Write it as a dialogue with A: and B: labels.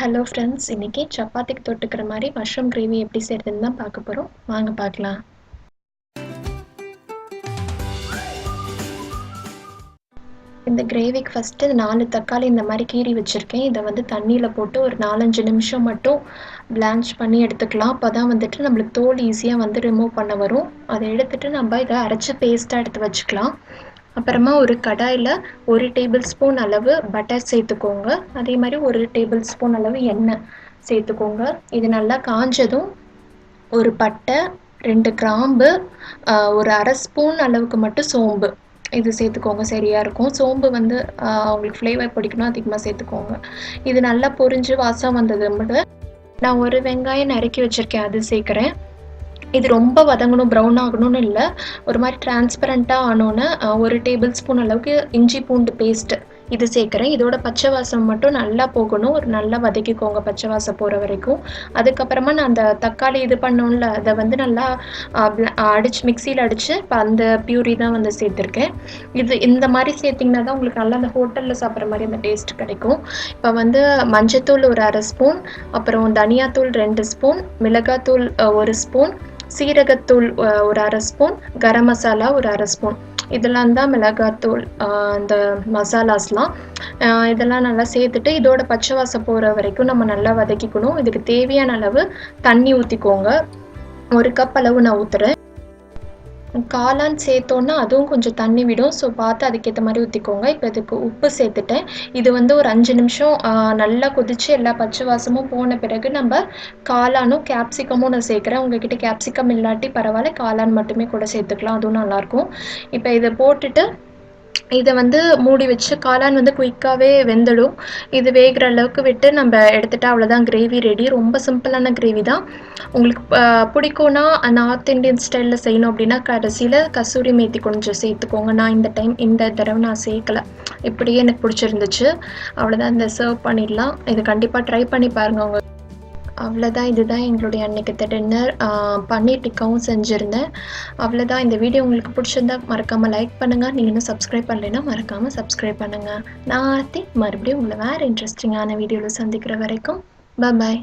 A: Hello friends, இன்னைக்கு சப்பாத்திக்கு தொட்டுக்கிற மாதிரி மஷ்ரூம் கிரேவி எப்படி செய்யறதுன்னு தான் பார்க்க போகிறோம். வாங்க பார்க்கலாம். இந்த கிரேவிக்கு ஃபஸ்ட்டு 4 தக்காளி இந்த மாதிரி கீறி வச்சுருக்கேன். இதை வந்து தண்ணியில் போட்டு ஒரு 4-5 நிமிஷம் மட்டும் பிளான்ச் பண்ணி எடுத்துக்கலாம். அப்போ தான் வந்துட்டு நம்மளுக்கு தோல் ஈஸியாக வந்து ரிமூவ் பண்ண வரும். அதை எடுத்துகிட்டு நம்ம இதை அரைச்சி பேஸ்ட்டாக எடுத்து வச்சுக்கலாம். அப்புறமா ஒரு கடாயில் 1 டேபிள் ஸ்பூன் அளவு பட்டர் சேர்த்துக்கோங்க. அதே மாதிரி 1 டேபிள் ஸ்பூன் அளவு எண்ணெய் சேர்த்துக்கோங்க. இது நல்லா காஞ்சதும் ஒரு பட்டை, 2 கிராம்பு, ஒரு அரை ஸ்பூன் அளவுக்கு மட்டும் சோம்பு இது சேர்த்துக்கோங்க. சரியாக இருக்கும். சோம்பு வந்து உங்களுக்கு ஃப்ளேவர் பிடிக்கணும், அதிகமாக சேர்த்துக்கோங்க. இது நல்லா பொரிஞ்சு வாசம் வந்தது மட்டும் நான் ஒரு வெங்காயம் நறுக்கி வச்சுருக்கேன், அது சேர்க்குறேன். இது ரொம்ப வதங்கணும், ப்ரௌன் ஆகணும்னு இல்லை. ஒரு மாதிரி டிரான்ஸ்பரண்ட்டாக ஆனோன்னு 1 டேபிள் ஸ்பூன் அளவுக்கு இஞ்சி பூண்டு பேஸ்ட்டு இது சேர்க்குறேன். இதோட பச்சை வாசம் மட்டும் நல்லா போகணும். ஒரு நல்லா வதக்கிக்கோங்க பச்சை வாசம் போகிற வரைக்கும். அதுக்கப்புறமா நான் அந்த தக்காளி இது பண்ணோம்ல, அதை வந்து நல்லா மிக்சியில் அடித்து இப்போ அந்த பியூரி தான் வந்து சேர்த்துருக்கேன். இந்த மாதிரி சேர்த்திங்கன்னா தான் உங்களுக்கு நல்லா அந்த ஹோட்டலில் சாப்பிட்ற மாதிரி அந்த டேஸ்ட் கிடைக்கும். இப்போ வந்து மஞ்சத்தூள் ஒரு அரை ஸ்பூன், அப்புறம் தனியாத்தூள் 2 ஸ்பூன், மிளகாத்தூள் 1 ஸ்பூன், சீரகத்தூள் ஒரு அரை ஸ்பூன், கரம் மசாலா ஒரு அரை ஸ்பூன். இதெல்லாம் தான் மிளகாத்தூள், இந்த மசாலாஸ்லாம் இதெல்லாம் நல்லா சேர்த்துட்டு இதோட பச்சை வாசம் போகிற வரைக்கும் நம்ம நல்லா வதக்கிக்கணும். இதுக்கு தேவையான அளவு தண்ணி ஊற்றிக்கோங்க. 1 கப் அளவு நான் ஊற்றுறேன். காளான் சேர்த்தோன்னா அதுவும் கொஞ்சம் தண்ணி விடும். ஸோ பார்த்து அதுக்கேற்ற மாதிரி ஊற்றிக்கோங்க. இப்போ இதுக்கு உப்பு சேர்த்துட்டேன். இது வந்து ஒரு 5 நிமிஷம் நல்லா கொதித்து எல்லா பச்சை வாசமும் போன பிறகு நம்ம காளானும் கேப்சிகமும் நான் சேர்க்குறேன். உங்கள்கிட்ட கேப்சிகம் இல்லாட்டி பரவாயில்ல, காளான் மட்டுமே கூட சேர்த்துக்கலாம், அதுவும் நல்லாயிருக்கும். இப்போ இதை போட்டுட்டு இதை வந்து மூடி வச்சு, காளான் வந்து குயிக்காகவே வெந்துடும். இது வேகிற அளவுக்கு விட்டு நம்ம எடுத்துகிட்டா அவ்வளோதான், கிரேவி ரெடி. ரொம்ப சிம்பிளான கிரேவி தான். உங்களுக்கு பிடிக்கும்னா நார்த் இந்தியன் ஸ்டைலில் செய்யணும் அப்படின்னா கடைசியில் கசூரி மேத்தி கொஞ்சம் சேர்த்துக்கோங்க. நான் இந்த தடவை நான் சேர்க்கலை, இப்படியே எனக்கு பிடிச்சிருந்துச்சு. அவ்வளோதான், இந்த சர்வ் பண்ணிடலாம். இதை கண்டிப்பாக ட்ரை பண்ணி பாருங்கள். அவங்க அவ்வளோதான். இதுதான் எங்களுடைய அன்றைக்கி டின்னர். பன்னீர் டிக்காவும் செஞ்சுருந்தேன். அவ்வளோதான். இந்த வீடியோ உங்களுக்கு பிடிச்சிருந்தா மறக்காமல் லைக் பண்ணுங்கள். நீங்கள் இன்னும் சப்ஸ்கிரைப் பண்ணலைன்னா மறக்காமல் சப்ஸ்கிரைப் பண்ணுங்கள். நான் மறுபடியும் உங்களை வேறு இன்ட்ரெஸ்டிங்கான வீடியோவில் சந்திக்கிற வரைக்கும் பாய்.